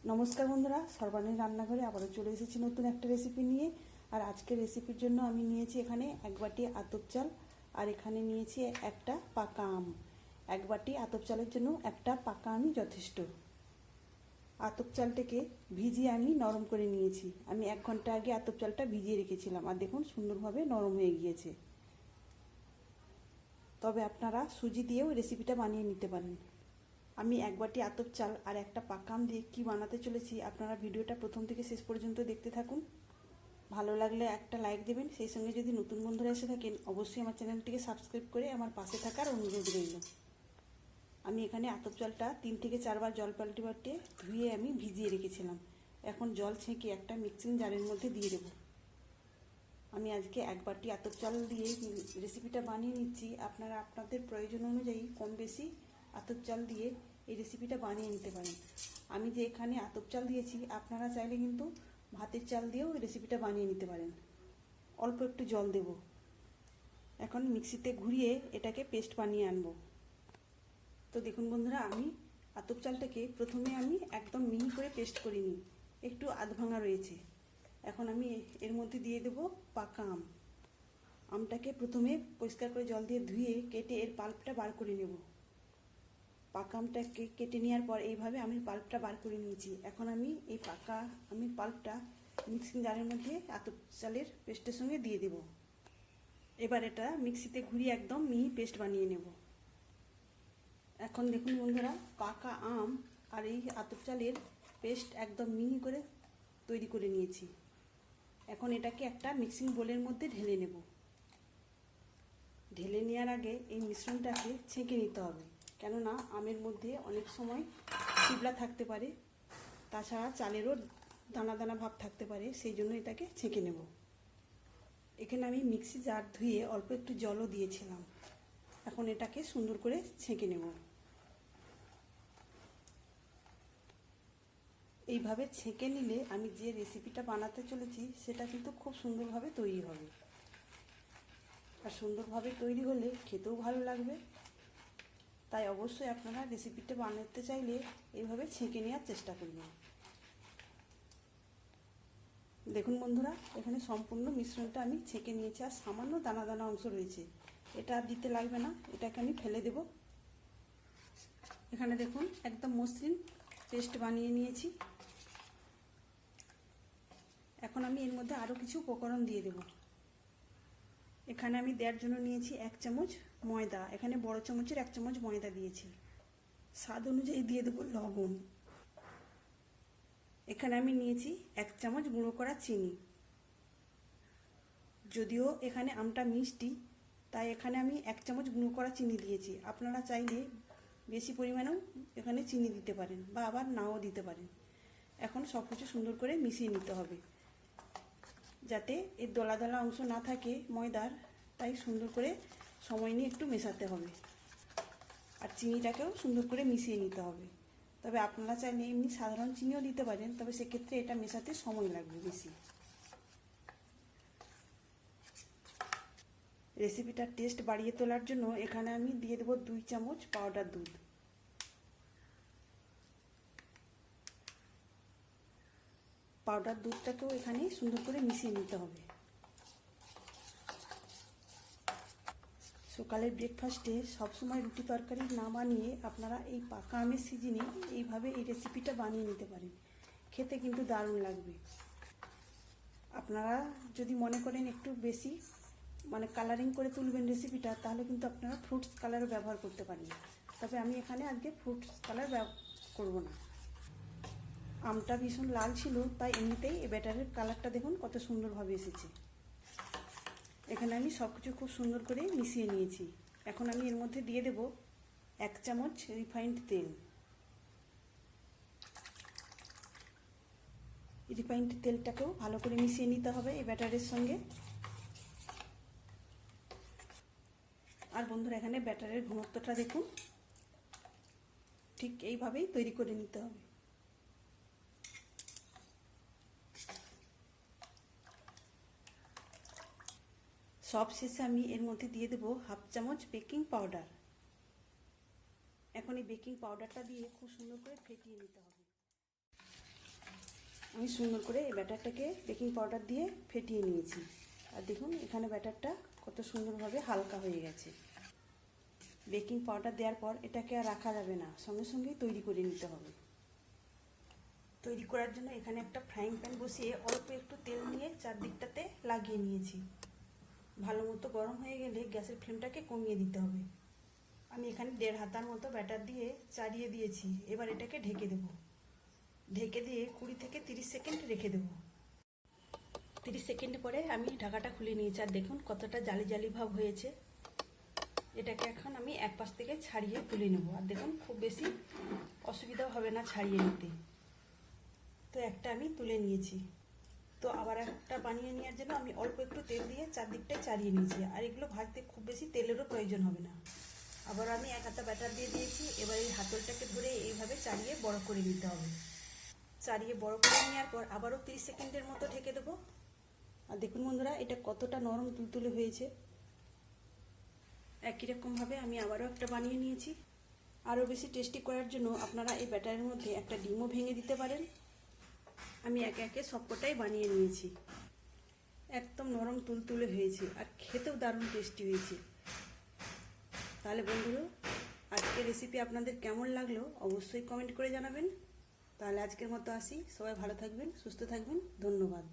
নমস্কার বন্ধুরা, সর্বাণীর রান্নাঘরে আবারও চলে এসেছি নতুন একটা রেসিপি নিয়ে। আর আজকের রেসিপির জন্য আমি নিয়েছি এখানে এক বাটি আতপ চাল, আর এখানে নিয়েছি একটা পাকা আম। এক বাটি আতপ চালের জন্য একটা পাকা আমই যথেষ্ট। আতপ চালটাকে ভিজিয়ে আমি নরম করে নিয়েছি। আমি 1 ঘন্টা আগে আতপ চালটা ভিজিয়ে রেখেছিলাম, আর দেখুন সুন্দরভাবে নরম হয়ে গিয়েছে। তবে আপনারা সুজি দিয়েও রেসিপিটা বানিয়ে নিতে পারেন। আমি এক বাটি আতপ চাল আর একটা পাকা আম দিয়ে কী বানাতে চলেছি, আপনারা ভিডিওটা প্রথম থেকে শেষ পর্যন্ত দেখতে থাকুন। ভালো লাগলে একটা লাইক দেবেন, সেই সঙ্গে যদি নতুন বন্ধুরা এসে থাকেন অবশ্যই আমার চ্যানেলটিকে সাবস্ক্রাইব করে আমার পাশে থাকার অনুরোধ রইল। আমি এখানে আতপ চালটা 3 থেকে 4 বার জল পাল্টে পাল্টে ধুয়ে আমি ভিজিয়ে রেখেছিলাম। এখন জল ছেঁকে একটা মিক্সিং জারের মধ্যে দিয়ে দেবো। আমি আজকে এক বাটি আতপ চাল দিয়ে রেসিপিটা বানিয়ে নিচ্ছি। আপনারা আপনাদের প্রয়োজন অনুযায়ী কম বেশি আতপ চাল দিয়ে এই রেসিপিটা বানিয়ে নিতে পারেন। আমি যে এখানে আতপ চাল দিয়েছি, আপনারা চাইলে কিন্তু ভাতের চাল দিয়েও এই রেসিপিটা বানিয়ে নিতে পারেন। অল্প একটু জল দেব। এখন মিক্সিতে ঘুরিয়ে এটাকে পেস্ট বানিয়ে আনবো। তো দেখুন বন্ধুরা, আমি আতপ চালটাকে প্রথমে আমি একদম মিহি করে পেস্ট করিনি, একটু আধ ভাঙা রয়েছে। এখন আমি এর মধ্যে দিয়ে দেব পাকা আম। আমটাকে প্রথমে পরিষ্কার করে জল দিয়ে ধুয়ে কেটে এর পাল্পটা বার করে নেব। পাকা আমটাকে কেটে নেওয়ার পর এইভাবে আমি পাল্পটা বার করে নিয়েছি। এখন আমি এই পাকা আমের পাল্পটা মিক্সিং জারের মধ্যে আতপ চালের পেস্টের সঙ্গে দিয়ে দেব। এবার এটা মিক্সিতে ঘুরিয়ে একদম মিহি পেস্ট বানিয়ে নেব। এখন দেখুন বন্ধুরা, পাকা আম আর এই আতপ চালের পেস্ট একদম মিহি করে তৈরি করে নিয়েছি। এখন এটাকে একটা মিক্সিং বোলের মধ্যে ঢেলে নেব। ঢেলে নেওয়ার আগে এই মিশ্রণটাকে ছেঁকে নিতে হবে, কেননা আমের মধ্যে অনেক সময় চিবড়া থাকতে পারে, তাছাড়া চালেরও দানা দানা ভাব থাকতে পারে, সেই জন্য এটাকে ছেঁকে নেব। এখানে আমি মিক্সি জার ধুয়ে অল্প একটু জলও দিয়েছিলাম। এখন এটাকে সুন্দর করে ছেঁকে নেব। এইভাবে ছেঁকে নিলে আমি যে রেসিপিটা বানাতে চলেছি সেটা কিন্তু খুব সুন্দরভাবে তৈরি হবে। আর সুন্দরভাবে তৈরি হলে খেতেও ভালো লাগবে। তাই অবশ্যই আপনারা রেসিপিটা বানাতে চাইলে এইভাবে ছেঁকে নেওয়ার চেষ্টা করবেন। দেখুন বন্ধুরা, এখানে সম্পূর্ণ মিশ্রণটা আমি ছেঁকে নিয়েছি, আর সামান্য দানা দানা অংশ রয়েছে, এটা আর দিতে লাগবে না, এটাকে আমি ফেলে দেব। এখানে দেখুন একদম মসৃণ পেস্ট বানিয়ে নিয়েছি। এখন আমি এর মধ্যে আরও কিছু উপকরণ দিয়ে দেব। এখানে আমি দেওয়ার জন্য নিয়েছি 1 চামচ ময়দা। এখানে বড় চামচের 1 চামচ ময়দা দিয়েছি। স্বাদ অনুযায়ী দিয়ে দেবো লবণ। এখানে আমি নিয়েছি 1 চামচ গুঁড়ো করা চিনি। যদিও এখানে আমটা মিষ্টি, তাই এখানে আমি 1 চামচ গুঁড়ো করা চিনি দিয়েছি। আপনারা চাইলে বেশি পরিমাণেও এখানে চিনি দিতে পারেন, বা আবার নাও দিতে পারেন। এখন সব কিছু সুন্দর করে মিশিয়ে নিতে হবে, যাতে এর দলা দলা অংশ না থাকে ময়দার। তাই সুন্দর করে সময় নিয়ে একটু মেশাতে হবে, আর চিনিটাকেও সুন্দর করে মিশিয়ে নিতে হবে। তবে আপনারা চাইলে এমনি সাধারণ চিনিও দিতে পারেন, তবে সেক্ষেত্রে এটা মেশাতে সময় লাগবে বেশি। রেসিপিটার টেস্ট বাড়িয়ে তোলার জন্য এখানে আমি দিয়ে দেবো 2 চামচ পাউডার দুধ। পাউডার দুধটাকেও এখানে সুন্দর করে মিশিয়ে নিতে হবে। সকালের ব্রেকফাস্টে সবসময় রুটি তরকারি না বানিয়ে আপনারা এই পাকা আমের সিজনে এইভাবে এই রেসিপিটা বানিয়ে নিতে পারেন। খেতে কিন্তু দারুণ লাগবে। আপনারা যদি মনে করেন একটু বেশি কালারিং করে তুলবেন রেসিপিটা, তাহলে কিন্তু আপনারা ফ্রুটস কালারও ব্যবহার করতে পারেন। তবে আমি এখানে আজকে ফ্রুটস কালার করব না। আমটা ভীষণ লাল ছিল, তাই এমনিতেই এই ব্যাটারের কালারটা দেখুন কত সুন্দরভাবে এসেছে। এখানে আমি সব কিছু খুব সুন্দর করে মিশিয়ে নিয়েছি। এখন আমি এর মধ্যে দিয়ে দেব 1 চামচ রিফাইন্ড তেল। রিফাইন্ড তেলটাকেও ভালো করে মিশিয়ে নিতে হবে এই ব্যাটারের সঙ্গে। আর বন্ধুরা, এখানে ব্যাটারের ঘনত্বটা দেখুন, ঠিক এইভাবেই তৈরি করে নিতে হবে। সব শেষে আমি এর মধ্যে দিয়ে দেব 1/2 চামচ বেকিং পাউডার। এখন এই বেকিং পাউডারটা দিয়ে খুব সুন্দর করে ফেটিয়ে নিতে হবে। আমি সুন্দর করে এই ব্যাটারটাকে বেকিং পাউডার দিয়ে ফেটিয়ে নিয়েছি। আর দেখুন এখানে ব্যাটারটা কত সুন্দরভাবে হালকা হয়ে গেছে। বেকিং পাউডার দেওয়ার পর এটাকে আর রাখা যাবে না, সঙ্গে সঙ্গেই তৈরি করে নিতে হবে। তৈরি করার জন্য এখানে একটা ফ্রাইং প্যান বসিয়ে অল্প একটু তেল নিয়ে চারদিকটাতে লাগিয়ে নিয়েছি। ভালো মতো গরম হয়ে গেলে গ্যাসের ফ্লেমটাকে কমিয়ে দিতে হবে। আমি এখানে 1.5 হাতার মতো ব্যাটার দিয়ে চাড়িয়ে দিয়েছি। এবার এটাকে ঢেকে দেব। ঢেকে দিয়ে 20 থেকে 30 সেকেন্ড রেখে দেব। 30 সেকেন্ড পরে আমি ঢাকাটা খুলে নিয়েছি। আর দেখুন কতটা জালি জালি ভাব হয়েছে। এটাকে এখন আমি এক পাশ থেকে ছাড়িয়ে তুলে নেব। আর দেখুন খুব বেশি অসুবিধা হবে না ছাড়িয়ে নিতে। তো একটা আমি তুলে নিয়েছি। তো আবার একটা বানিয়ে নেওয়ার জন্য আমি অল্প একটু তেল দিয়ে চারদিকটায় চাড়িয়ে নিয়েছি। আর এগুলো ভাজতে খুব বেশি তেলেরও প্রয়োজন হবে না। আবার আমি 1 হাতা ব্যাটার দিয়ে দিয়েছি। এবার এই হাতলটাকে ধরে এইভাবে চাড়িয়ে বড় করে নিতে হবে। চাড়িয়ে বড় করে নেওয়ার পর আবারও 30 সেকেন্ডের মতো ঢেকে দেবো। আর দেখুন বন্ধুরা এটা কতটা নরম তুলতুলে হয়েছে। একই রকমভাবে আমি আবারও একটা বানিয়ে নিয়েছি। আরও বেশি টেস্টি করার জন্য আপনারা এই ব্যাটারের মধ্যে একটা ডিমও ভেঙে দিতে পারেন। আমি একে একে সবকটাই বানিয়ে নিয়েছি। একদম নরম তুলতুলে হয়েছে আর খেতেও দারুণ টেস্টি হয়েছে। তাহলে বন্ধুরা আজকের রেসিপি আপনাদের কেমন লাগলো অবশ্যই কমেন্ট করে জানাবেন। তাহলে আজকের মতো আসি। সবাই ভালো থাকবেন, সুস্থ থাকবেন। ধন্যবাদ।